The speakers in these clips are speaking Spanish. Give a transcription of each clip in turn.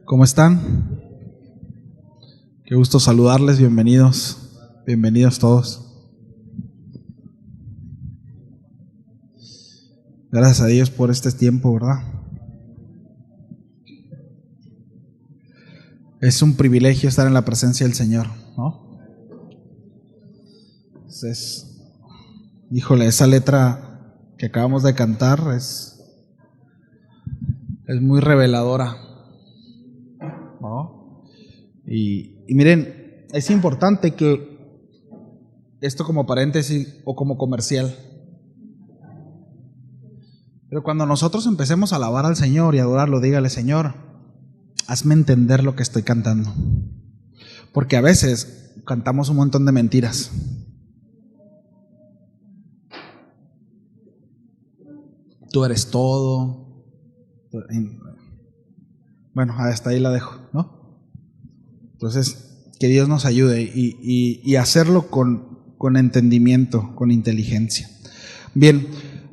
¿Cómo están? Qué gusto saludarles, bienvenidos todos. Gracias a Dios por este tiempo, ¿verdad? Es un privilegio estar en la presencia del Señor, ¿no? Entonces, híjole, esa letra que acabamos de cantar es muy reveladora, ¿no? Y miren, es importante que esto como paréntesis o como comercial, pero cuando nosotros empecemos a alabar al Señor y adorarlo, dígale: Señor, hazme entender lo que estoy cantando, porque a veces cantamos un montón de mentiras. Tú eres todo. Bueno, hasta ahí la dejo, ¿no? Entonces, que Dios nos ayude y hacerlo con entendimiento, con inteligencia. Bien,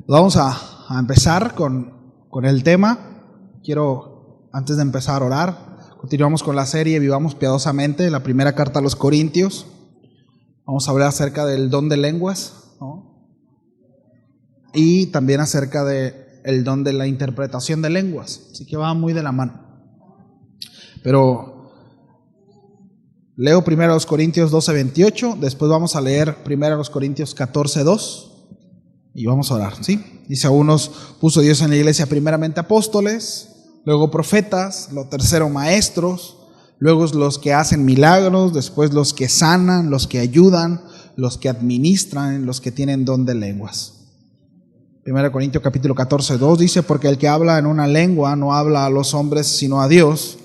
vamos a empezar con el tema. Quiero, antes de empezar a orar, continuamos con la serie Vivamos Piadosamente, la primera carta a los Corintios. Vamos a hablar acerca del don de lenguas, ¿no? Y también acerca del don de la interpretación de lenguas. Así que va muy de la mano. Pero leo primero a los Corintios 12:28, después vamos a leer primero a los Corintios 14:2 y vamos a orar, ¿sí? Dice: a unos puso Dios en la iglesia primeramente apóstoles, luego profetas, lo tercero maestros, luego los que hacen milagros, después los que sanan, los que ayudan, los que administran, los que tienen don de lenguas. 1 Corintios capítulo 14:2 dice: porque el que habla en una lengua no habla a los hombres sino a Dios,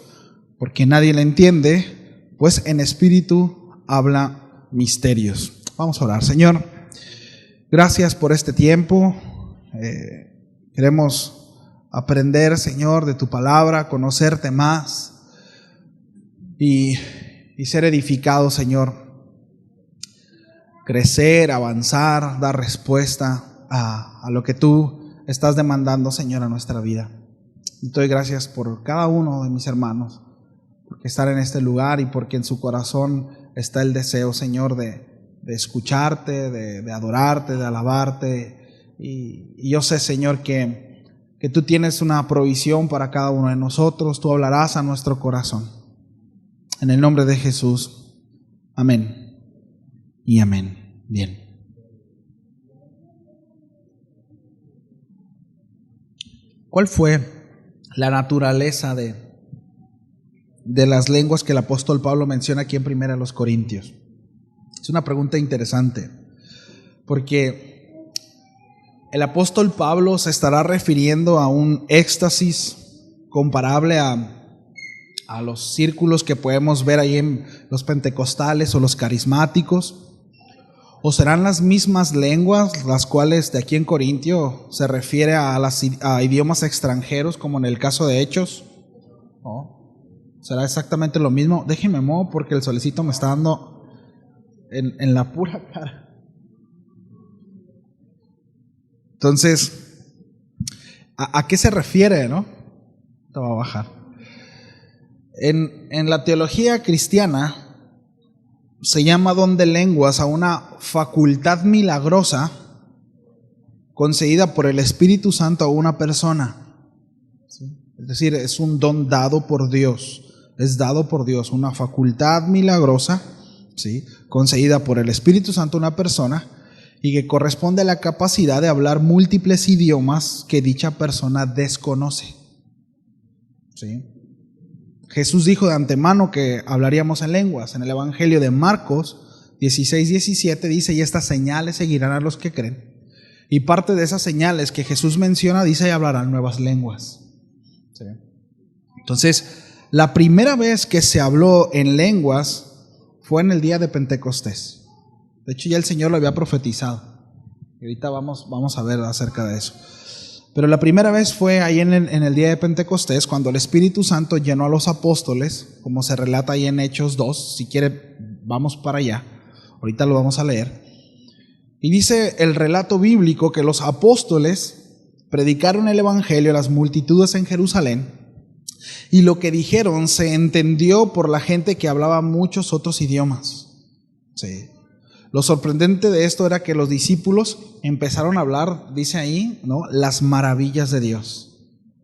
porque nadie le entiende, pues en espíritu habla misterios. Vamos a orar. Señor, gracias por este tiempo. Queremos aprender, Señor, de tu palabra, conocerte más y ser edificados, Señor. Crecer, avanzar, dar respuesta a lo que tú estás demandando, Señor, a nuestra vida. Y te doy gracias por cada uno de mis hermanos, porque estar en este lugar y porque en su corazón está el deseo, Señor, de escucharte, de adorarte, de alabarte. Y yo sé, Señor, que tú tienes una provisión para cada uno de nosotros. Tú hablarás a nuestro corazón. En el nombre de Jesús. Amén y amén. Bien. ¿Cuál fue la naturaleza de las lenguas que el apóstol Pablo menciona aquí en 1 Corintios? Es una pregunta interesante, porque el apóstol Pablo se estará refiriendo a un éxtasis comparable a los círculos que podemos ver ahí en los pentecostales o los carismáticos, o serán las mismas lenguas las cuales de aquí en Corintio se refiere a idiomas extranjeros, como en el caso de Hechos, ¿no? ¿Será exactamente lo mismo? Déjenme mover porque el solecito me está dando en la pura cara. Entonces, ¿a qué se refiere, no? Te va a bajar. En la teología cristiana se llama don de lenguas a una facultad milagrosa concedida por el Espíritu Santo a una persona. ¿Sí? Es decir, es un don dado por Dios. Es dado por Dios, una facultad milagrosa, ¿sí?, concedida por el Espíritu Santo a una persona, y que corresponde a la capacidad de hablar múltiples idiomas que dicha persona desconoce. ¿Sí? Jesús dijo de antemano que hablaríamos en lenguas. En el Evangelio de Marcos 16:17 dice: y estas señales seguirán a los que creen. Y parte de esas señales que Jesús menciona dice: y hablarán nuevas lenguas. ¿Sí? Entonces, la primera vez que se habló en lenguas fue en el día de Pentecostés. De hecho, ya el Señor lo había profetizado. Y ahorita vamos a ver acerca de eso. Pero la primera vez fue ahí en el día de Pentecostés, cuando el Espíritu Santo llenó a los apóstoles, como se relata ahí en Hechos 2. Si quiere, vamos para allá. Ahorita lo vamos a leer. Y dice el relato bíblico que los apóstoles predicaron el Evangelio a las multitudes en Jerusalén, Y lo que dijeron se entendió por la gente que hablaba muchos otros idiomas. Sí. Lo sorprendente de esto era que los discípulos empezaron a hablar, dice ahí, ¿no?, las maravillas de Dios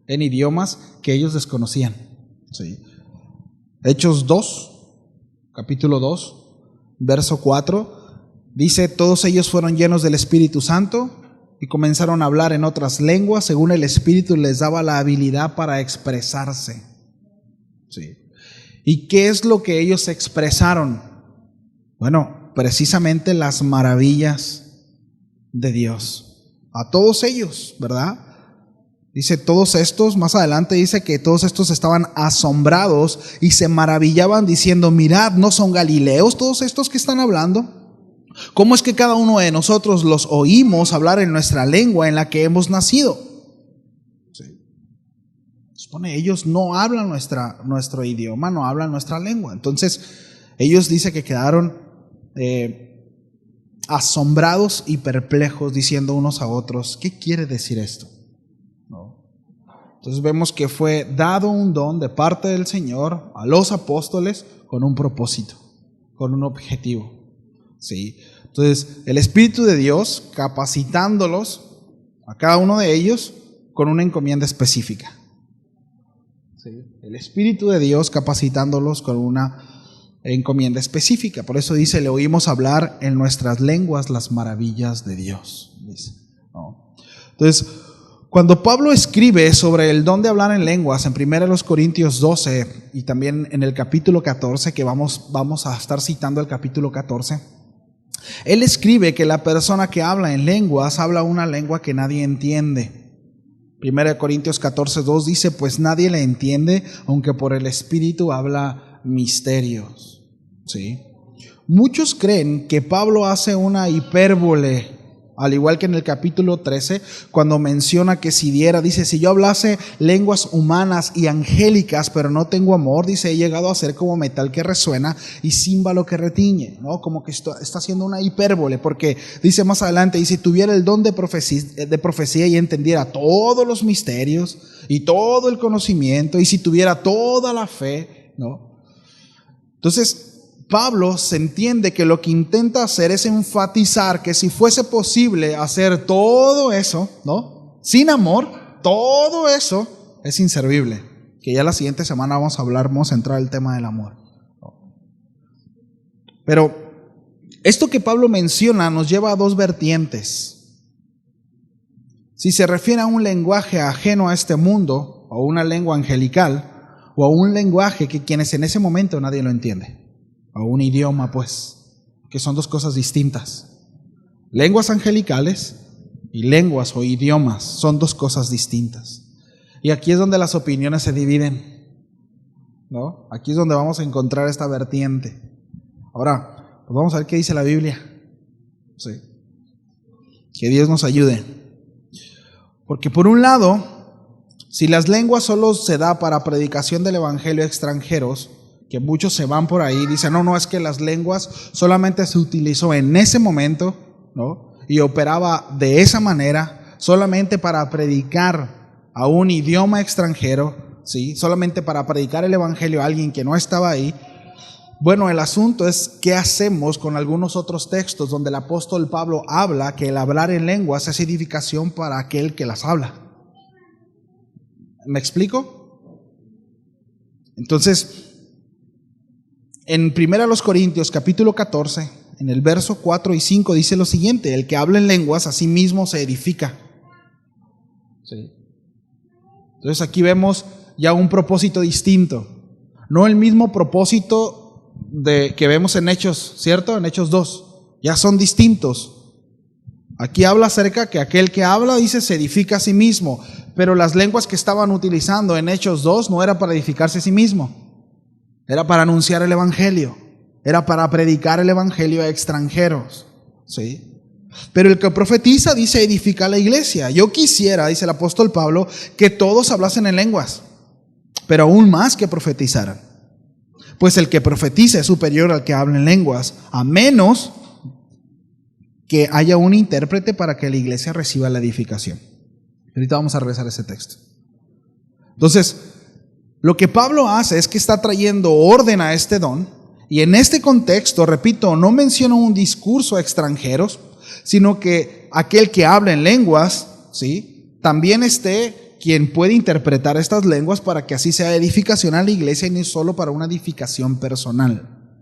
en idiomas que ellos desconocían. Sí. Hechos 2, capítulo 2, verso 4, dice: todos ellos fueron llenos del Espíritu Santo y comenzaron a hablar en otras lenguas según el Espíritu les daba la habilidad para expresarse. Sí. ¿Y qué es lo que ellos expresaron? Bueno, precisamente las maravillas de Dios. A todos ellos, ¿verdad? Dice todos estos, más adelante dice que todos estos estaban asombrados y se maravillaban diciendo: mirad, ¿no son galileos todos estos que están hablando? ¿Cómo es que cada uno de nosotros los oímos hablar en nuestra lengua en la que hemos nacido? Sí. Supone, ellos no hablan nuestro idioma, no hablan nuestra lengua. Entonces ellos dice que quedaron asombrados y perplejos, diciendo unos a otros: ¿qué quiere decir esto? ¿No? Entonces vemos que fue dado un don de parte del Señor a los apóstoles con un propósito, con un objetivo. ¿Sí? Entonces el Espíritu de Dios capacitándolos a cada uno de ellos con una encomienda específica. ¿Sí? El Espíritu de Dios capacitándolos con una encomienda específica. Por eso dice: le oímos hablar en nuestras lenguas las maravillas de Dios. Dice, ¿no? Entonces, cuando Pablo escribe sobre el don de hablar en lenguas en 1 Corintios 12 y también en el capítulo 14, que vamos a estar citando el capítulo 14, él escribe que la persona que habla en lenguas habla una lengua que nadie entiende. 1 Corintios 14:2 dice: pues nadie le entiende, aunque por el Espíritu habla misterios. ¿Sí? Muchos creen que Pablo hace una hipérbole, al igual que en el capítulo 13, cuando menciona que dice: si yo hablase lenguas humanas y angélicas, pero no tengo amor, dice, he llegado a ser como metal que resuena y címbalo que retiñe, ¿no? Como que está haciendo una hipérbole, porque dice más adelante: y si tuviera el don de profecía y entendiera todos los misterios y todo el conocimiento, y si tuviera toda la fe, ¿no? Entonces, Pablo se entiende que lo que intenta hacer es enfatizar que si fuese posible hacer todo eso, ¿no?, sin amor, todo eso es inservible. Que ya la siguiente semana vamos a entrar al tema del amor. Pero esto que Pablo menciona nos lleva a dos vertientes. Si se refiere a un lenguaje ajeno a este mundo, o una lengua angelical, o a un lenguaje que quienes en ese momento nadie lo entiende, o un idioma, pues, que son dos cosas distintas. Lenguas angelicales y lenguas o idiomas son dos cosas distintas. Y aquí es donde las opiniones se dividen, ¿no? Aquí es donde vamos a encontrar esta vertiente. Ahora, pues vamos a ver qué dice la Biblia. Sí. Que Dios nos ayude. Porque por un lado, si las lenguas solo se da para predicación del evangelio a extranjeros, que muchos se van por ahí, dicen: no, es que las lenguas solamente se utilizó en ese momento, ¿no?, y operaba de esa manera, solamente para predicar a un idioma extranjero, ¿sí?, solamente para predicar el evangelio a alguien que no estaba ahí. Bueno, el asunto es qué hacemos con algunos otros textos donde el apóstol Pablo habla que el hablar en lenguas es edificación para aquel que las habla. ¿Me explico? Entonces, en 1 Corintios capítulo 14, en el verso 4 y 5 dice lo siguiente: el que habla en lenguas a sí mismo se edifica. ¿Sí? Entonces aquí vemos ya un propósito distinto, no el mismo propósito que vemos en Hechos, ¿cierto? En Hechos 2, ya son distintos. Aquí habla acerca que aquel que habla, dice, se edifica a sí mismo, pero las lenguas que estaban utilizando en Hechos 2 no era para edificarse a sí mismo. Era para anunciar el evangelio, era para predicar el evangelio a extranjeros, ¿sí? Pero el que profetiza, dice, edifica a la iglesia. Yo quisiera, dice el apóstol Pablo, que todos hablasen en lenguas, pero aún más que profetizaran. Pues el que profetiza es superior al que habla en lenguas, a menos que haya un intérprete para que la iglesia reciba la edificación. Ahorita vamos a regresar a ese texto. Entonces, Lo que Pablo hace es que está trayendo orden a este don, y en este contexto, repito, no menciona un discurso a extranjeros, sino que aquel que habla en lenguas, ¿sí?, también esté quien puede interpretar estas lenguas para que así sea edificación a la iglesia y no solo para una edificación personal.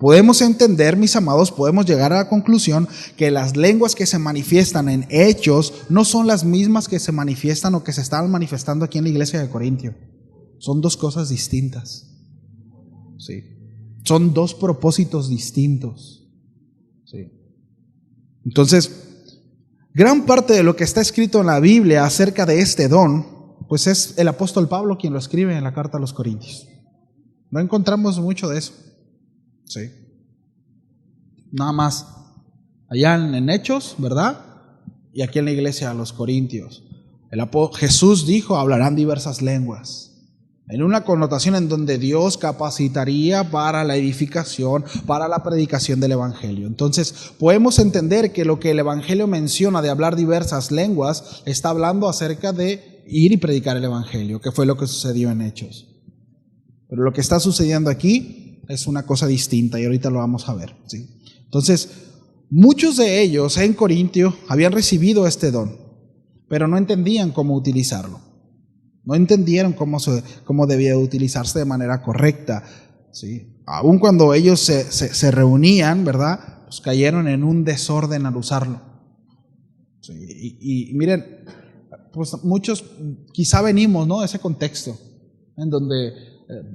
Podemos entender, mis amados, podemos llegar a la conclusión que las lenguas que se manifiestan en Hechos no son las mismas que se manifiestan o que se estaban manifestando aquí en la iglesia de Corintio. Son dos cosas distintas. Sí. Son dos propósitos distintos. Sí. Entonces, gran parte de lo que está escrito en la Biblia acerca de este don, pues es el apóstol Pablo quien lo escribe en la carta a los Corintios. No encontramos mucho de eso. Sí. Nada más allá en Hechos, ¿verdad? Y aquí en la iglesia a los Corintios. Jesús dijo, hablarán diversas lenguas. En una connotación en donde Dios capacitaría para la edificación, para la predicación del Evangelio. Entonces, podemos entender que lo que el Evangelio menciona de hablar diversas lenguas, está hablando acerca de ir y predicar el Evangelio, que fue lo que sucedió en Hechos. Pero lo que está sucediendo aquí es una cosa distinta y ahorita lo vamos a ver, ¿sí? Entonces, muchos de ellos en Corintio habían recibido este don, pero no entendían cómo utilizarlo. No entendieron cómo debía utilizarse de manera correcta, ¿sí? Aun cuando ellos se reunían, ¿verdad?, pues cayeron en un desorden al usarlo. ¿Sí? Y miren, pues muchos quizá venimos, ¿no?, de ese contexto en donde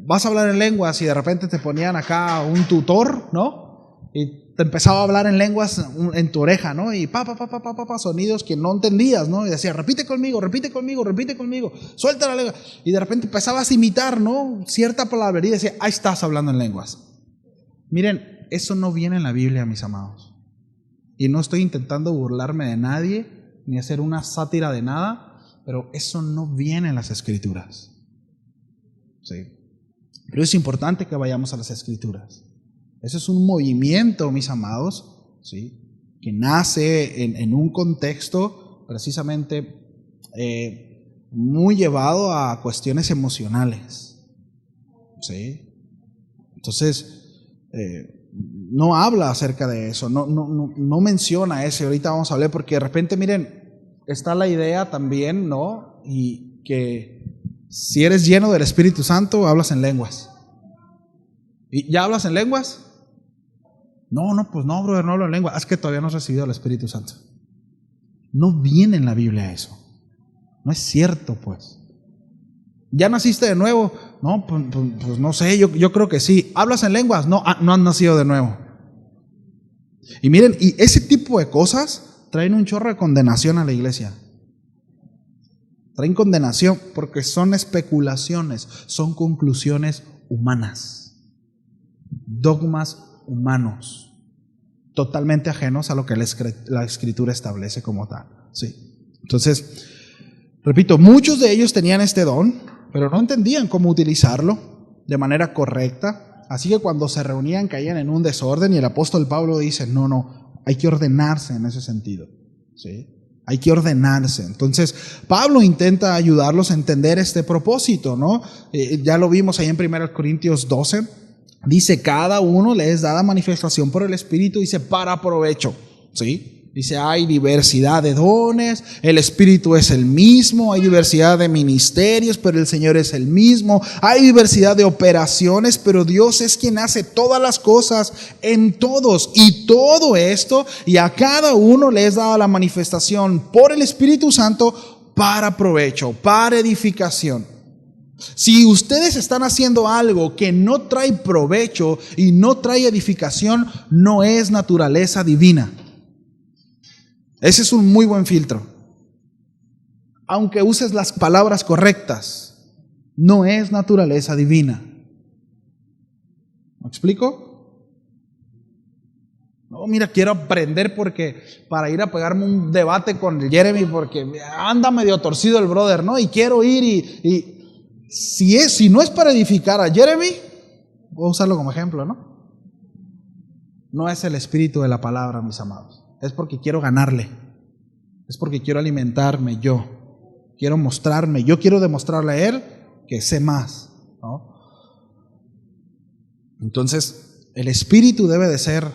vas a hablar en lenguas y de repente te ponían acá un tutor, ¿no? Y te empezaba a hablar en lenguas en tu oreja, ¿no? Y sonidos que no entendías, ¿no? Y decía, repite conmigo, suelta la lengua. Y de repente empezabas a imitar, ¿no?, cierta palabrería y decía, ahí estás hablando en lenguas. Miren, eso no viene en la Biblia, mis amados. Y no estoy intentando burlarme de nadie, ni hacer una sátira de nada, pero eso no viene en las Escrituras. ¿Sí? Pero es importante que vayamos a las Escrituras. Eso es un movimiento, mis amados, ¿sí?, que nace en un contexto precisamente muy llevado a cuestiones emocionales, ¿sí? Entonces, no habla acerca de eso, no menciona eso. Ahorita vamos a hablar porque de repente, miren, está la idea también, ¿no?, y que si eres lleno del Espíritu Santo, hablas en lenguas. ¿Y ya hablas en lenguas? No, pues no, brother, no hablo en lengua. Es que todavía no has recibido el Espíritu Santo. No viene en la Biblia eso. No es cierto, pues. ¿Ya naciste de nuevo? No, pues no sé, yo creo que sí. ¿Hablas en lenguas? No, no has nacido de nuevo. Y miren, y ese tipo de cosas traen un chorro de condenación a la iglesia. Traen condenación porque son especulaciones, son conclusiones humanas, dogmas humanos, totalmente ajenos a lo que la Escritura establece como tal. Sí. Entonces, repito, muchos de ellos tenían este don, pero no entendían cómo utilizarlo de manera correcta. Así que cuando se reunían caían en un desorden y el apóstol Pablo dice, no, hay que ordenarse en ese sentido. ¿Sí? Hay que ordenarse. Entonces, Pablo intenta ayudarlos a entender este propósito, ¿no? Ya lo vimos ahí en 1 Corintios 12. Dice, cada uno le es dada manifestación por el Espíritu, dice, para provecho, ¿sí? Dice, hay diversidad de dones, el Espíritu es el mismo, hay diversidad de ministerios, pero el Señor es el mismo, hay diversidad de operaciones, pero Dios es quien hace todas las cosas en todos. Y todo esto, y a cada uno le es dada la manifestación por el Espíritu Santo para provecho, para edificación. Si ustedes están haciendo algo que no trae provecho y no trae edificación, no es naturaleza divina. Ese es un muy buen filtro. Aunque uses las palabras correctas, no es naturaleza divina. ¿Me explico? No, mira, quiero aprender porque para ir a pegarme un debate con el Jeremy porque anda medio torcido el brother, ¿no? Y quiero ir y si no es para edificar a Jeremy, voy a usarlo como ejemplo, ¿no? No es el espíritu de la palabra, mis amados. Es porque quiero ganarle. Es porque quiero alimentarme yo. Quiero mostrarme. Yo quiero demostrarle a él que sé más, ¿no? Entonces, el espíritu debe de ser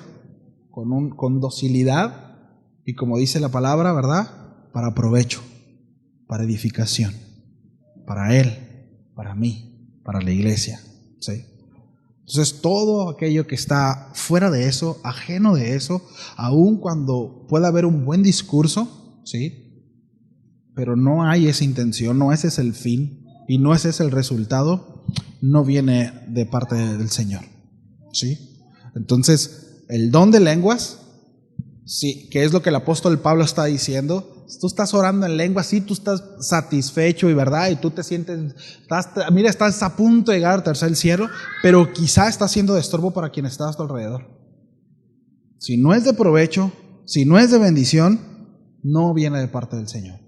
con docilidad y, como dice la palabra, ¿verdad? Para provecho, para edificación, para Él, para mí, para la iglesia, ¿sí? Entonces, todo aquello que está fuera de eso, ajeno de eso, aun cuando pueda haber un buen discurso, ¿sí? Pero no hay esa intención, no ese es el fin y no ese es el resultado, no viene de parte del Señor, ¿sí? Entonces, el don de lenguas, sí, que es lo que el apóstol Pablo está diciendo. Tú estás orando en lenguas, sí, tú estás satisfecho y verdad, y tú te sientes, estás a punto de llegar al tercer cielo, pero quizá estás siendo de estorbo para quien está a tu alrededor. Si no es de provecho, si no es de bendición, no viene de parte del Señor.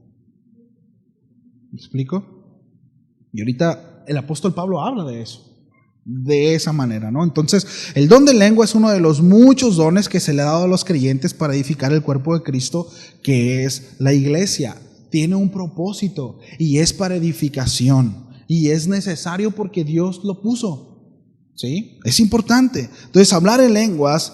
¿Me explico? Y ahorita el apóstol Pablo habla de eso, de esa manera, ¿no? Entonces, el don de lengua es uno de los muchos dones que se le ha dado a los creyentes para edificar el cuerpo de Cristo, que es la iglesia. Tiene un propósito y es para edificación y es necesario porque Dios lo puso, ¿sí? Es importante. Entonces, hablar en lenguas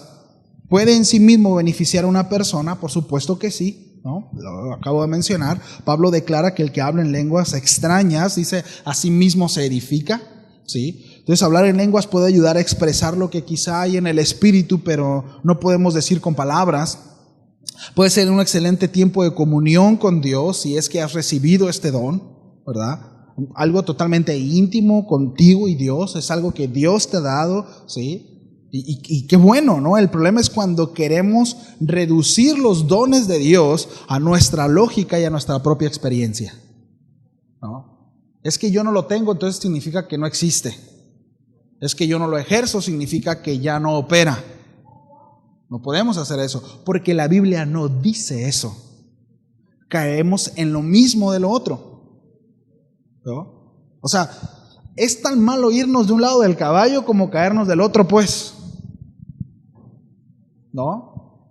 puede en sí mismo beneficiar a una persona, por supuesto que sí, ¿no? Lo acabo de mencionar. Pablo declara que el que habla en lenguas extrañas, dice, a sí mismo se edifica, ¿sí? Entonces, hablar en lenguas puede ayudar a expresar lo que quizá hay en el espíritu, pero no podemos decir con palabras. Puede ser un excelente tiempo de comunión con Dios si es que has recibido este don, ¿verdad? Algo totalmente íntimo contigo y Dios, es algo que Dios te ha dado, ¿sí? Y qué bueno, ¿no? El problema es cuando queremos reducir los dones de Dios a nuestra lógica y a nuestra propia experiencia, ¿no? Es que yo no lo tengo, entonces significa que no existe. Es que yo no lo ejerzo, significa que ya no opera. No podemos hacer eso, porque la Biblia no dice eso. Caemos en lo mismo de lo otro, ¿no? O sea, es tan malo irnos de un lado del caballo como caernos del otro, pues, ¿no?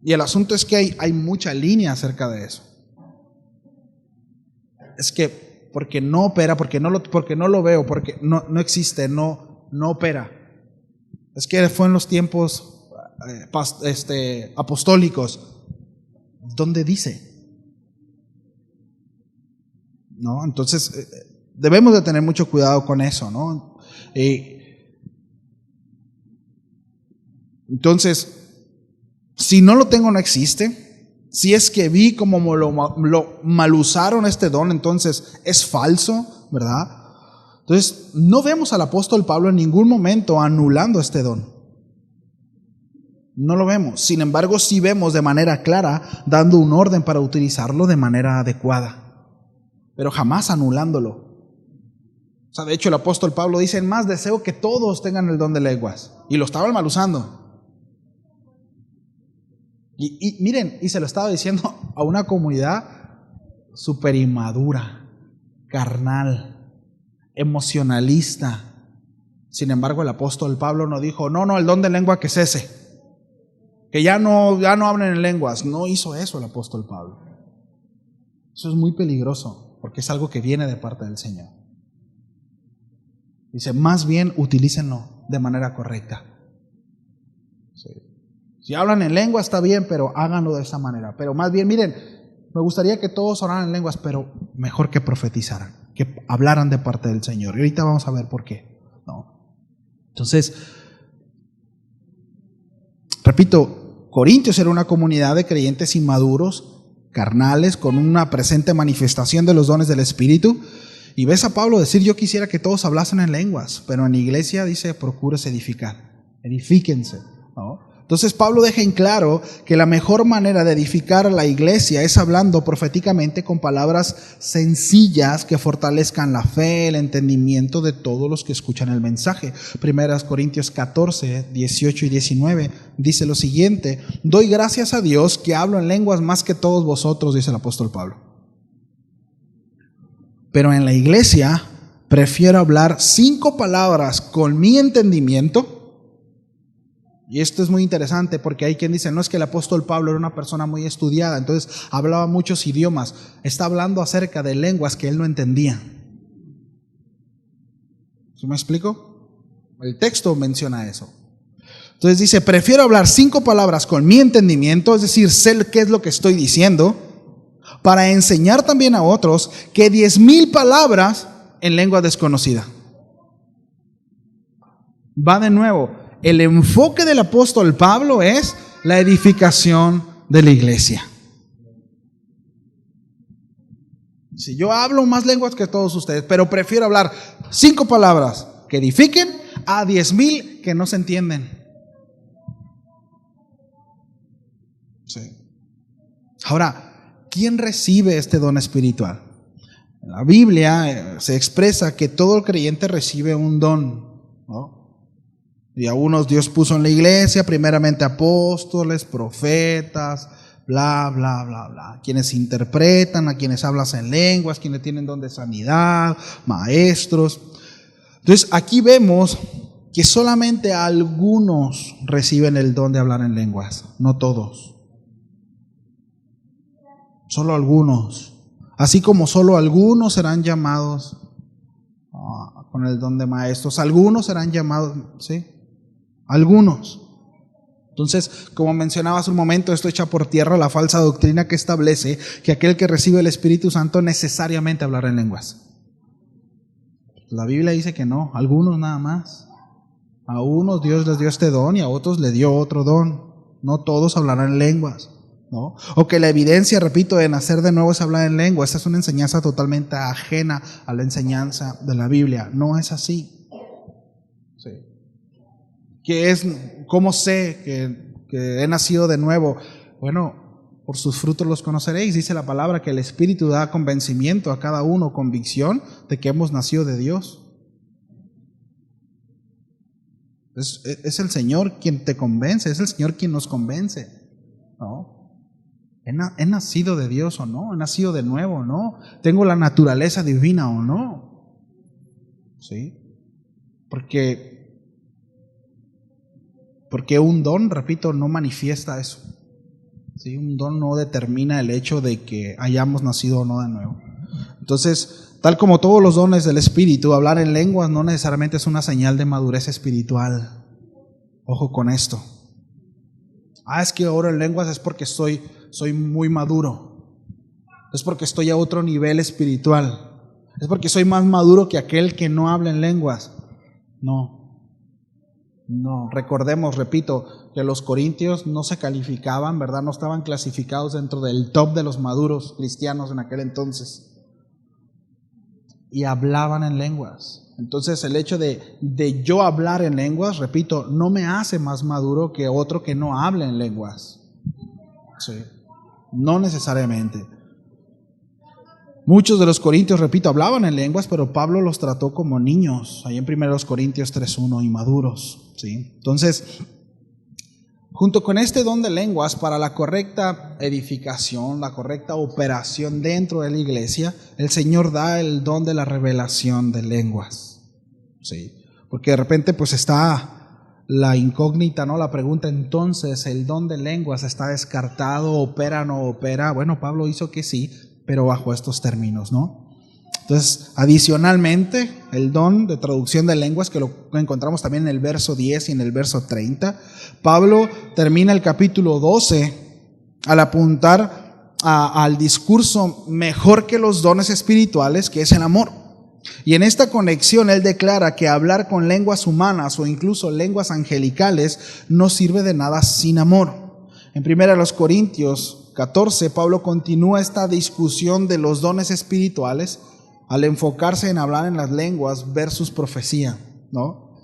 Y el asunto es que hay mucha línea acerca de eso. Es que porque no opera, porque no lo veo, porque no existe, no opera. Es que fue en los tiempos apostólicos, ¿dónde dice? ¿No? Entonces, debemos de tener mucho cuidado con eso, ¿no? Entonces, si no lo tengo, no existe. Si es que vi como lo mal usaron este don, entonces es falso, ¿verdad? Entonces, no vemos al apóstol Pablo en ningún momento anulando este don. No lo vemos. Sin embargo, sí vemos de manera clara dando un orden para utilizarlo de manera adecuada, pero jamás anulándolo. O sea, de hecho, el apóstol Pablo dice: en más deseo que todos tengan el don de lenguas. Y lo estaban mal usando. Y miren, y se lo estaba diciendo a una comunidad súper inmadura, carnal, emocionalista. Sin embargo, el apóstol Pablo no dijo: no, el don de lengua que cese, que ya no hablen en lenguas. No hizo eso el apóstol Pablo. Eso es muy peligroso, porque es algo que viene de parte del Señor. Dice: más bien utilícenlo de manera correcta. Sí. Si hablan en lengua está bien, pero háganlo de esa manera. Pero más bien, miren, me gustaría que todos oraran en lenguas, pero mejor que profetizaran, que hablaran de parte del Señor. Y ahorita vamos a ver por qué, ¿no? Entonces, repito, Corintios era una comunidad de creyentes inmaduros, carnales, con una presente manifestación de los dones del Espíritu. Y ves a Pablo decir: yo quisiera que todos hablasen en lenguas, pero en la iglesia dice: procúrese edificar, edifíquense, ¿no? Entonces Pablo deja en claro que la mejor manera de edificar a la iglesia es hablando proféticamente con palabras sencillas que fortalezcan la fe, el entendimiento de todos los que escuchan el mensaje. 1 Corintios 14, 18 y 19 dice lo siguiente: doy gracias a Dios que hablo en lenguas más que todos vosotros, dice el apóstol Pablo. Pero en la iglesia prefiero hablar 5 palabras con mi entendimiento. Y esto es muy interesante porque hay quien dice: no, es que el apóstol Pablo era una persona muy estudiada, entonces hablaba muchos idiomas. Está hablando acerca de lenguas que él no entendía. ¿Sí me explico? El texto menciona eso. Entonces dice, prefiero hablar 5 palabras con mi entendimiento, es decir, sé qué es lo que estoy diciendo, para enseñar también a otros, que 10,000 palabras en lengua desconocida. Va de nuevo, el enfoque del apóstol Pablo es la edificación de la iglesia. Si yo hablo más lenguas que todos ustedes, pero prefiero hablar 5 palabras que edifiquen a 10,000 que no se entienden. Sí. Ahora, ¿quién recibe este don espiritual? En la Biblia se expresa que todo el creyente recibe un don, ¿no? Y a unos Dios puso en la iglesia, primeramente apóstoles, profetas, bla, bla, bla, bla. Quienes interpretan, a quienes hablan en lenguas, quienes tienen don de sanidad, maestros. Entonces, aquí vemos que solamente algunos reciben el don de hablar en lenguas, no todos. Solo algunos. Así como solo algunos serán llamados con el don de maestros. Algunos serán llamados, ¿sí? Algunos. Entonces, como mencionaba hace un momento, esto echa por tierra la falsa doctrina que establece que aquel que recibe el Espíritu Santo necesariamente hablará en lenguas. La Biblia dice que no, algunos nada más. A unos Dios les dio este don y a otros le dio otro don. No todos hablarán en lenguas, ¿no? O que la evidencia, repito, de nacer de nuevo es hablar en lengua. Esta es una enseñanza totalmente ajena a la enseñanza de la Biblia. No es así. Sí. ¿Cómo sé que he nacido de nuevo? Bueno, por sus frutos los conoceréis. Dice la palabra que el Espíritu da convencimiento a cada uno, convicción de que hemos nacido de Dios. Es el Señor quien te convence, es el Señor quien nos convence, ¿no? ¿He nacido de Dios o no? ¿He nacido de nuevo o no? ¿Tengo la naturaleza divina o no? ¿Sí? Porque un don, repito, no manifiesta eso. ¿Sí? Un don no determina el hecho de que hayamos nacido o no de nuevo. Entonces, tal como todos los dones del Espíritu, hablar en lenguas no necesariamente es una señal de madurez espiritual. Ojo con esto. Es que oro en lenguas es porque soy muy maduro. Es porque estoy a otro nivel espiritual. Es porque soy más maduro que aquel que no habla en lenguas. No, recordemos, repito, que los corintios no se calificaban, ¿verdad? No estaban clasificados dentro del top de los maduros cristianos en aquel entonces. Y hablaban en lenguas. Entonces el hecho de yo hablar en lenguas, repito, no me hace más maduro que otro que no hable en lenguas. Sí. No necesariamente. Muchos de los corintios, repito, hablaban en lenguas, pero Pablo los trató como niños, ahí en 1 Corintios 3:1, inmaduros, ¿sí? Entonces, junto con este don de lenguas, para la correcta edificación, la correcta operación dentro de la iglesia, el Señor da el don de la revelación de lenguas, ¿sí? Porque de repente pues está la incógnita, ¿no? La pregunta, entonces, ¿el don de lenguas está descartado? ¿Opera o no opera? Bueno, Pablo hizo que sí, pero bajo estos términos, ¿no? Entonces, adicionalmente, el don de traducción de lenguas, que lo encontramos también en el verso 10 y en el verso 30, Pablo termina el capítulo 12 al apuntar al discurso mejor que los dones espirituales, que es el amor. Y en esta conexión él declara que hablar con lenguas humanas o incluso lenguas angelicales no sirve de nada sin amor. En 1 Corintios 14, Pablo continúa esta discusión de los dones espirituales al enfocarse en hablar en las lenguas versus profecía, ¿no?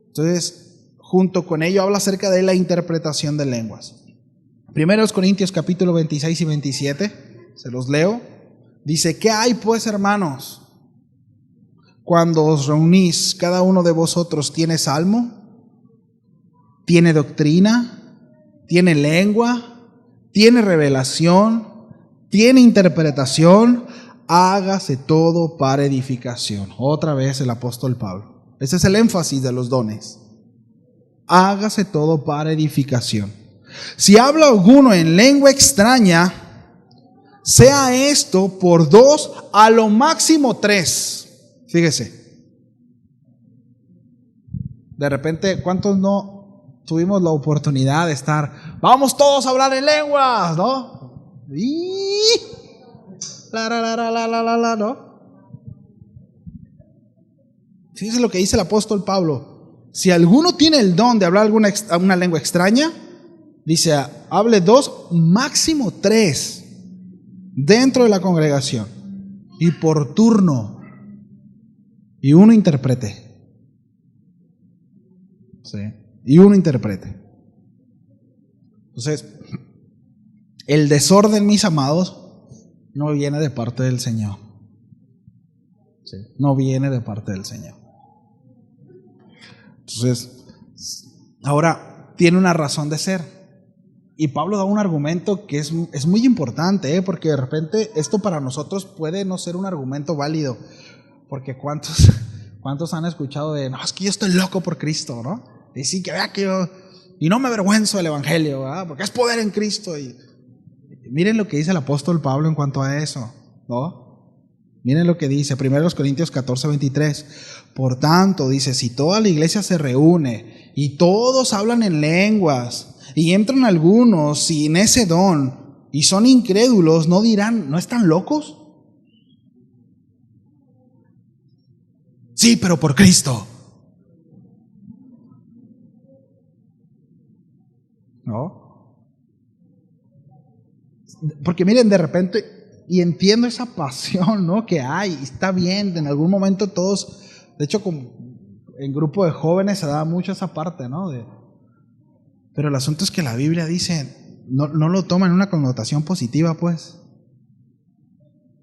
Entonces, junto con ello habla acerca de la interpretación de lenguas. 1 Corintios capítulo 26 y 27, se los leo. Dice, ¿qué hay pues, hermanos? Cuando os reunís, cada uno de vosotros tiene salmo, tiene doctrina, tiene lengua, tiene revelación, tiene interpretación, hágase todo para edificación. Otra vez el apóstol Pablo. Ese es el énfasis de los dones. Hágase todo para edificación. Si habla alguno en lengua extraña, sea esto por 2, a lo máximo 3. Fíjese. De repente, ¿cuántos no tuvimos la oportunidad de estar, vamos todos a hablar en lenguas, ¿no? Y ¿no? Fíjense lo que dice el apóstol Pablo. Si alguno tiene el don de hablar una lengua extraña, dice, hable 2, máximo 3 dentro de la congregación y por turno, y uno interprete. ¿Sí? Y uno interprete. Entonces, el desorden, mis amados, no viene de parte del Señor. ¿Sí? No viene de parte del Señor. Entonces, ahora tiene una razón de ser. Y Pablo da un argumento que es muy importante, porque de repente esto para nosotros puede no ser un argumento válido. Porque ¿cuántos han escuchado de, no, es que yo estoy loco por Cristo, ¿no? Y sí, que vea que yo, y no me avergüenzo del Evangelio, ¿verdad? Porque es poder en Cristo. Y miren lo que dice el apóstol Pablo en cuanto a eso, ¿no? Miren lo que dice, 1 Corintios 14:23. Por tanto, dice, si toda la iglesia se reúne y todos hablan en lenguas y entran algunos sin ese don y son incrédulos, ¿no dirán, no están locos? Sí, pero por Cristo. ¿No? Porque miren, de repente, y entiendo esa pasión, ¿no?, que hay, está bien, en algún momento todos, de hecho, en grupo de jóvenes se da mucho esa parte, ¿no? Pero el asunto es que la Biblia dice, no lo toma en una connotación positiva, pues.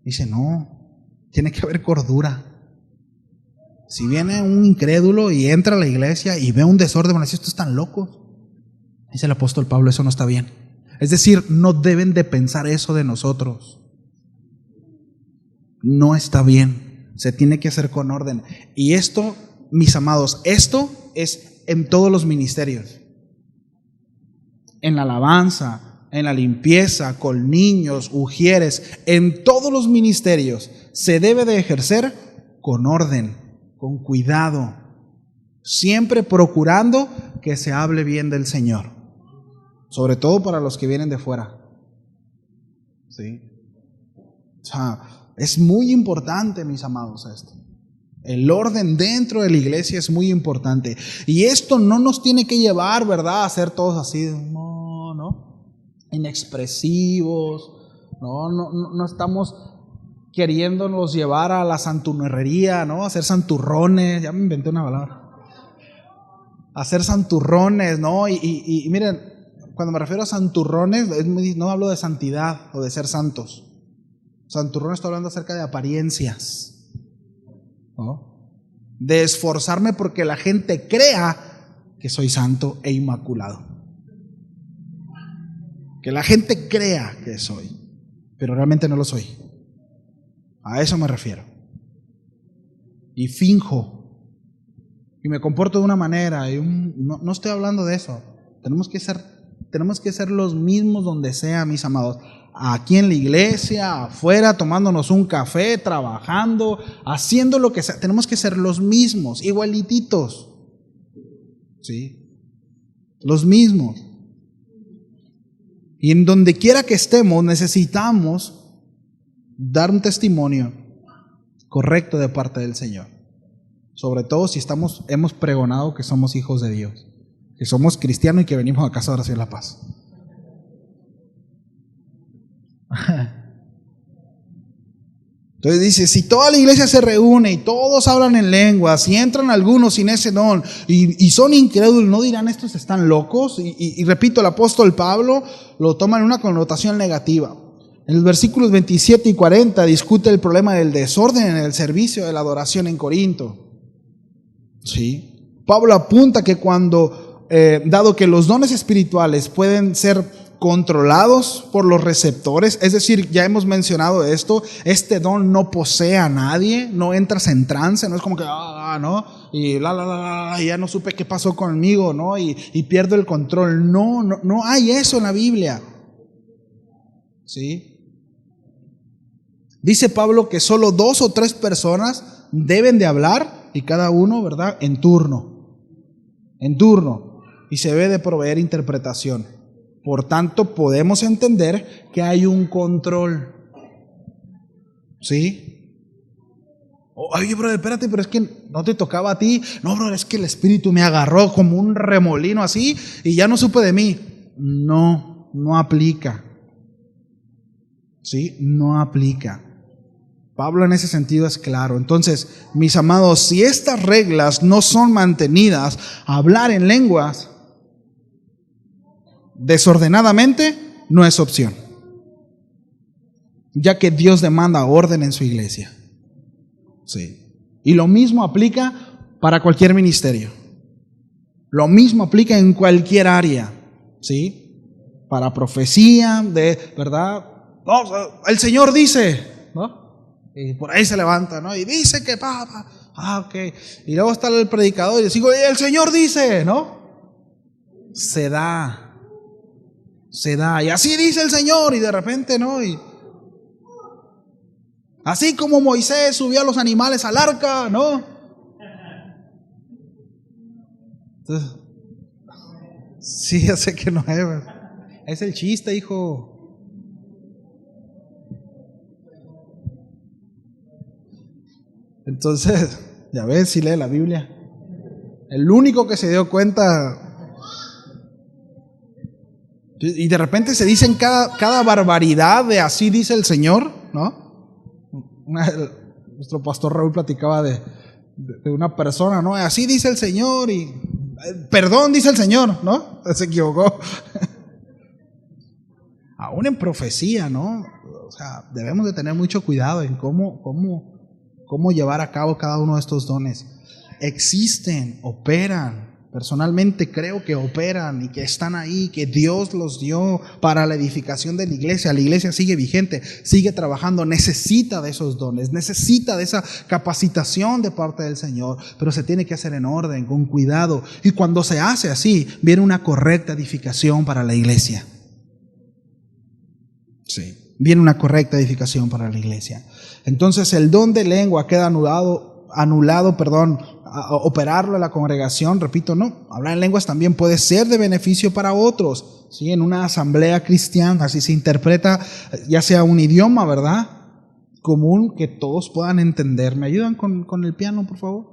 Dice, no, tiene que haber cordura. Si viene un incrédulo y entra a la iglesia y ve un desorden, van a decir, estos están locos. Dice el apóstol Pablo, eso no está bien. Es decir, no deben de pensar eso de nosotros. No está bien. Se tiene que hacer con orden. Y esto, mis amados, esto es en todos los ministerios. En la alabanza, en la limpieza, con niños, ujieres, en todos los ministerios se debe de ejercer con orden, con cuidado, siempre procurando que se hable bien del Señor, sobre todo para los que vienen de fuera. ¿Sí? O sea, es muy importante, mis amados, esto. El orden dentro de la iglesia es muy importante. Y esto no nos tiene que llevar, ¿verdad?, a ser todos así, no, inexpresivos, no estamos queriéndonos llevar a la santurronería, ¿no?, a hacer santurrones, ya me inventé una palabra. Hacer santurrones, ¿no? Y miren, cuando me refiero a santurrones, no hablo de santidad o de ser santos. Santurrón, estoy hablando acerca de apariencias, ¿no? De esforzarme porque la gente crea que soy santo e inmaculado. Que la gente crea que soy, pero realmente no lo soy. A eso me refiero. Y finjo, y me comporto de una manera, no estoy hablando de eso. Tenemos que ser los mismos donde sea, mis amados. Aquí en la iglesia, afuera, tomándonos un café, trabajando, haciendo lo que sea. Tenemos que ser los mismos, igualititos. ¿Sí? Los mismos. Y en donde quiera que estemos, necesitamos dar un testimonio correcto de parte del Señor. Sobre todo si hemos pregonado que somos hijos de Dios, que somos cristianos y que venimos a casa de oración la paz. Entonces dice, si toda la iglesia se reúne y todos hablan en lenguas y entran algunos sin ese don y son incrédulos, ¿no dirán estos están locos? Y repito, el apóstol Pablo lo toma en una connotación negativa. En los versículos 27 y 40 discute el problema del desorden en el servicio de la adoración en Corinto. ¿Sí? Pablo apunta que dado que los dones espirituales pueden ser controlados por los receptores, es decir, ya hemos mencionado esto, este don no posee a nadie, no entras en trance, no es como que, ¿no? Y ya no supe qué pasó conmigo, ¿no? Y pierdo el control. No hay eso en la Biblia. ¿Sí? Dice Pablo que solo 2 o 3 personas deben de hablar y cada uno, ¿verdad?, en turno. en turno, y se debe de proveer interpretación. Por tanto, podemos entender que hay un control. ¿Sí? Oye, brother, espérate, pero es que no te tocaba a ti. No, brother, es que el Espíritu me agarró como un remolino así y ya no supe de mí. No, no aplica. ¿Sí? No aplica. Pablo en ese sentido es claro. Entonces, mis amados, si estas reglas no son mantenidas, hablar en lenguas desordenadamente no es opción, ya que Dios demanda orden en su iglesia. Sí. Y lo mismo aplica para cualquier ministerio. Lo mismo aplica en cualquier área. ¿Sí? Para profecía, ¿verdad? No, el Señor dice, ¿no? Y por ahí se levanta, ¿no? Y dice que ok. Y luego está el predicador y le digo, el Señor dice, ¿no? Se da. Y así dice el Señor, y de repente, ¿no? Y así como Moisés subió a los animales al arca, ¿no? Entonces, sí, ya sé que no es el chiste, hijo. Entonces, ya ves, si lee la Biblia. El único que se dio cuenta. Y de repente se dicen cada barbaridad de así dice el Señor, ¿no? Nuestro pastor Raúl platicaba de una persona, ¿no? Así dice el Señor y perdón dice el Señor, ¿no? Se equivocó. Aún en profecía, ¿no? O sea, debemos de tener mucho cuidado en cómo llevar a cabo cada uno de estos dones. Existen, operan. Personalmente creo que operan y que están ahí, que Dios los dio para la edificación de la iglesia. La iglesia sigue vigente, sigue trabajando, necesita de esos dones, necesita de esa capacitación de parte del Señor, pero se tiene que hacer en orden, con cuidado. Y cuando se hace así, viene una correcta edificación para la iglesia. Sí, viene una correcta edificación para la iglesia. Entonces el don de lengua queda anulado, operarlo en la congregación, repito, no, hablar en lenguas también puede ser de beneficio para otros, ¿sí? En una asamblea cristiana, si se interpreta ya sea un idioma, ¿verdad?, común que todos puedan entender. ¿Me ayudan con el piano, por favor?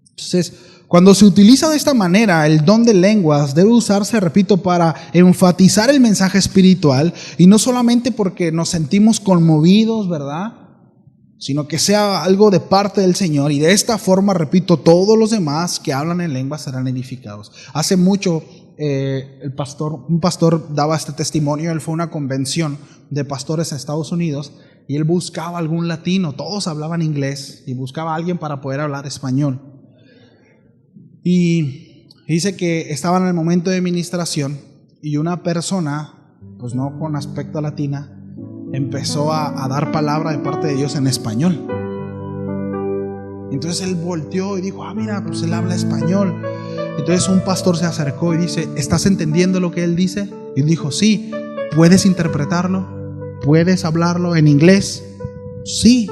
Entonces, cuando se utiliza de esta manera, el don de lenguas debe usarse, repito, para enfatizar el mensaje espiritual, y no solamente porque nos sentimos conmovidos, ¿verdad?, sino que sea algo de parte del Señor, y de esta forma, repito, todos los demás que hablan en lenguas serán edificados. Hace mucho un pastor daba este testimonio. Él fue a una convención de pastores en Estados Unidos y él buscaba algún latino, todos hablaban inglés, y buscaba a alguien para poder hablar español. Y dice que estaban en el momento de ministración y una persona, pues no con aspecto latina, empezó a dar palabra de parte de Dios en español. Entonces él volteó y dijo, mira, pues él habla español. Entonces un pastor se acercó y dice, ¿estás entendiendo lo que él dice? Y él dijo, sí. ¿Puedes interpretarlo? ¿Puedes hablarlo en inglés? Sí.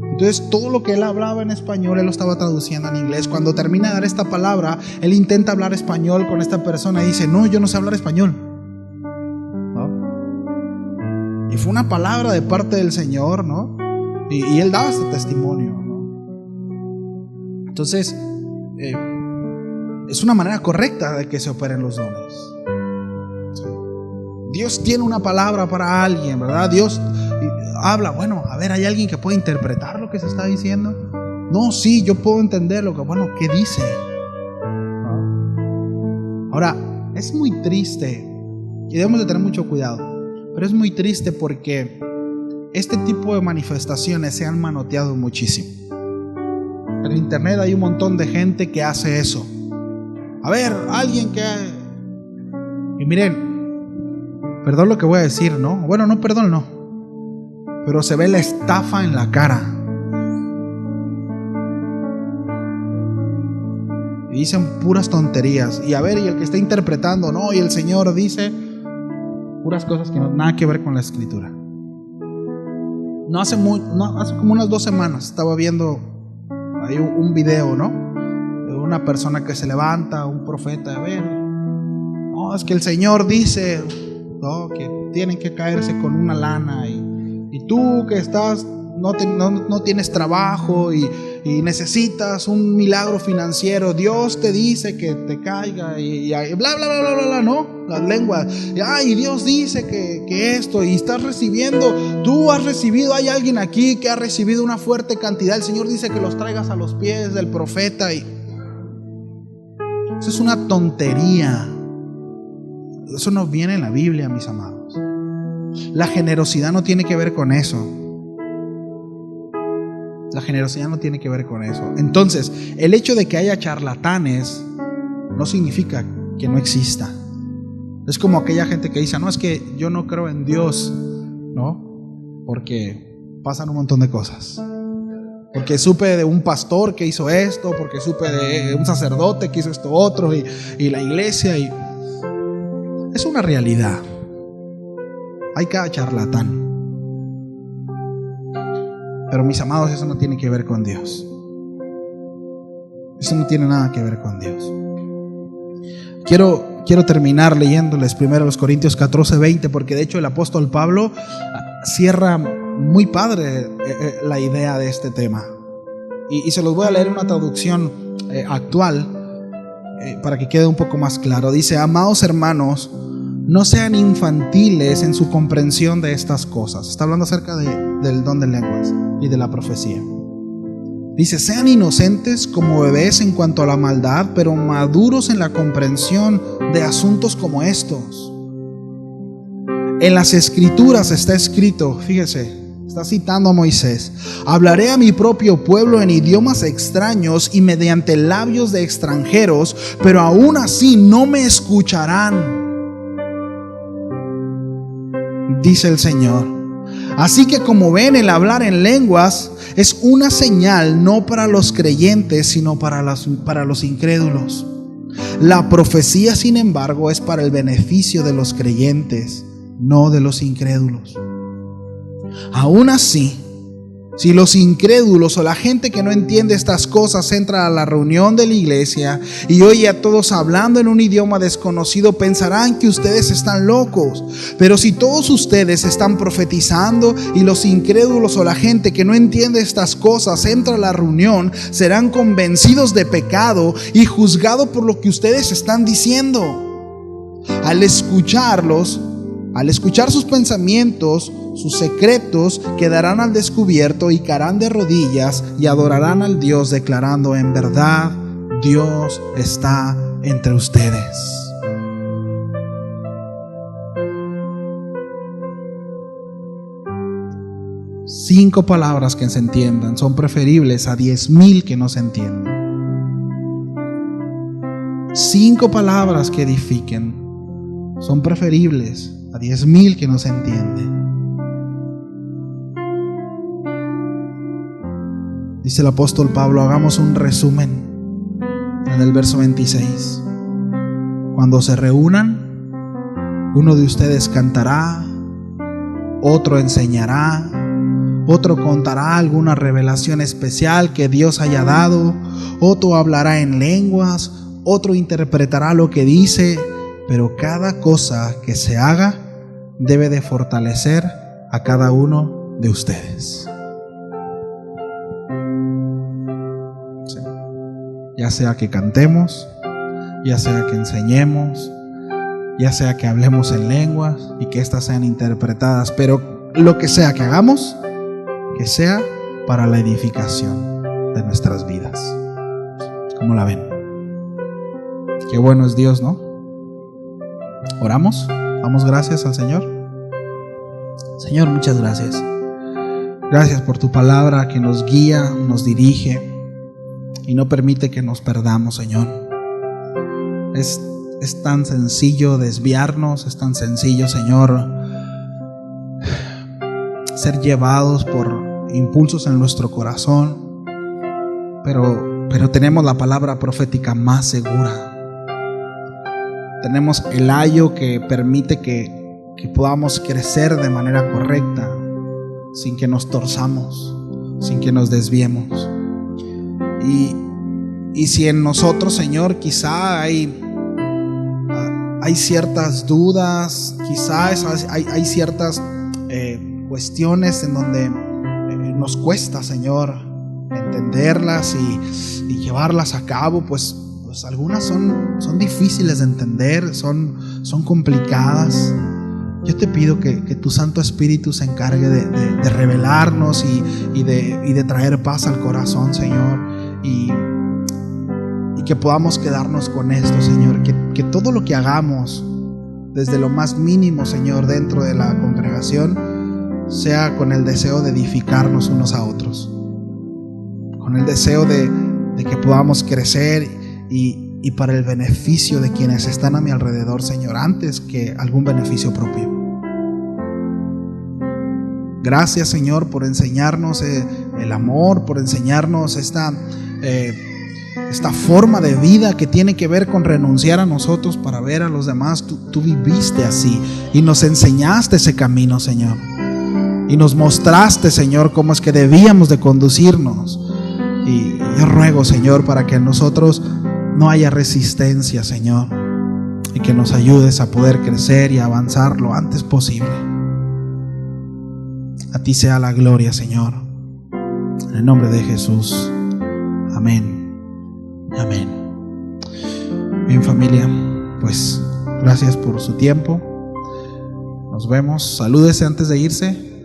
Entonces todo lo que él hablaba en español, él lo estaba traduciendo en inglés. Cuando termina de dar esta palabra, él intenta hablar español con esta persona y dice, no, yo no sé hablar español. Y fue una palabra de parte del Señor, ¿no? Y él daba este testimonio, ¿no? Entonces, es una manera correcta de que se operen los dones. ¿Sí? Dios tiene una palabra para alguien, ¿verdad? Dios habla, bueno, a ver, ¿hay alguien que puede interpretar lo que se está diciendo? No, sí, yo puedo entender lo que, bueno, ¿qué dice? ¿No? Ahora, es muy triste y debemos de tener mucho cuidado. Pero es muy triste porque este tipo de manifestaciones se han manoteado muchísimo. En internet hay un montón de gente que hace eso. A ver, alguien que... Y miren, perdón lo que voy a decir, ¿no? Bueno, no, perdón, no. Pero se ve la estafa en la cara. Y dicen puras tonterías. Y a ver, y el que está interpretando, no, y el Señor dice... puras cosas que no nada que ver con la escritura. Hace como unas 2 semanas estaba viendo ahí un video, ¿no? una persona que se levanta, un profeta, a ver, no, es que el Señor dice, no, que tienen que caerse con una lana y tú que estás, no tienes trabajo y necesitas un milagro financiero, Dios te dice que te caiga y bla, bla, bla, bla, bla, bla, ¿no? Las lenguas, y Dios dice que esto, y estás recibiendo, tú has recibido, hay alguien aquí que ha recibido una fuerte cantidad, el Señor dice que los traigas a los pies del profeta, y eso es una tontería. Eso no viene en la Biblia, mis amados. La generosidad no tiene que ver con eso. La generosidad no tiene que ver con eso. Entonces, el hecho de que haya charlatanes no significa que no exista. Es como aquella gente que dice, no, es que yo no creo en Dios, ¿no? Porque pasan un montón de cosas. Porque supe de un pastor que hizo esto, porque supe de un sacerdote que hizo esto otro, y la iglesia, y es una realidad. Hay cada charlatán. Pero mis amados, eso no tiene que ver con Dios. Eso no tiene nada que ver con Dios. Quiero terminar leyéndoles primero los Corintios 14:20, porque de hecho el apóstol Pablo cierra muy padre la idea de este tema. Y se los voy a leer en una traducción actual para que quede un poco más claro. Dice: amados hermanos, no sean infantiles en su comprensión de estas cosas. Está hablando acerca del don de lenguas y de la profecía. Dice: sean inocentes como bebés en cuanto a la maldad, pero maduros en la comprensión de asuntos como estos. En las Escrituras está escrito, fíjese, está citando a Moisés: hablaré a mi propio pueblo en idiomas extraños y mediante labios de extranjeros, pero aún así no me escucharán, dice el Señor. Así que como ven, el hablar en lenguas es una señal no para los creyentes, sino para los incrédulos. La profecía, sin embargo, es para el beneficio de los creyentes, no de los incrédulos. Aún así, si los incrédulos o la gente que no entiende estas cosas entra a la reunión de la iglesia y oye a todos hablando en un idioma desconocido, pensarán que ustedes están locos. Pero si todos ustedes están profetizando y los incrédulos o la gente que no entiende estas cosas entra a la reunión, serán convencidos de pecado y juzgados por lo que ustedes están diciendo. Al escuchar sus pensamientos, sus secretos quedarán al descubierto y caerán de rodillas y adorarán al Dios, declarando: en verdad, Dios está entre ustedes. Cinco palabras que se entiendan son preferibles a 10,000 que no se entienden. 5 palabras que edifiquen son preferibles a 10,000 que no se entienden. Dice el apóstol Pablo, hagamos un resumen en el verso 26. Cuando se reúnan, uno de ustedes cantará, otro enseñará, otro contará alguna revelación especial que Dios haya dado, otro hablará en lenguas, otro interpretará lo que dice, pero cada cosa que se haga debe de fortalecer a cada uno de ustedes. Sí. Ya sea que cantemos, ya sea que enseñemos, ya sea que hablemos en lenguas y que éstas sean interpretadas, pero lo que sea que hagamos, que sea para la edificación de nuestras vidas. ¿Cómo la ven? Qué bueno es Dios, ¿no? Oramos, damos gracias al Señor. Señor, muchas gracias. Gracias por tu palabra que nos guía, nos dirige y no permite que nos perdamos, Señor. Es tan sencillo desviarnos, es tan sencillo, Señor, ser llevados por impulsos en nuestro corazón, pero tenemos la palabra profética más segura. Tenemos el ayo que permite que podamos crecer de manera correcta, sin que nos torzamos, sin que nos desviemos. Y Y si en nosotros, Señor, quizá hay ciertas dudas, quizás hay ciertas cuestiones en donde nos cuesta, Señor, entenderlas y llevarlas a cabo, pues algunas son difíciles de entender, son complicadas. Yo te pido que tu Santo Espíritu se encargue de revelarnos y de traer paz al corazón, Señor, y que podamos quedarnos con esto, Señor, que todo lo que hagamos, desde lo más mínimo, Señor, dentro de la congregación, sea con el deseo de edificarnos unos a otros, con el deseo de que podamos crecer y para el beneficio de quienes están a mi alrededor, Señor, antes que algún beneficio propio. Gracias, Señor, por enseñarnos el amor, por enseñarnos esta forma de vida que tiene que ver con renunciar a nosotros para ver a los demás. Tú viviste así y nos enseñaste ese camino, Señor, y nos mostraste, Señor, cómo es que debíamos de conducirnos. Y yo ruego, Señor, para que en nosotros no haya resistencia, Señor, y que nos ayudes a poder crecer y avanzar lo antes posible. A ti sea la gloria, Señor, en el nombre de Jesús. Amén. Amén. Bien, familia, pues gracias por su tiempo. Nos vemos. Salúdese antes de irse.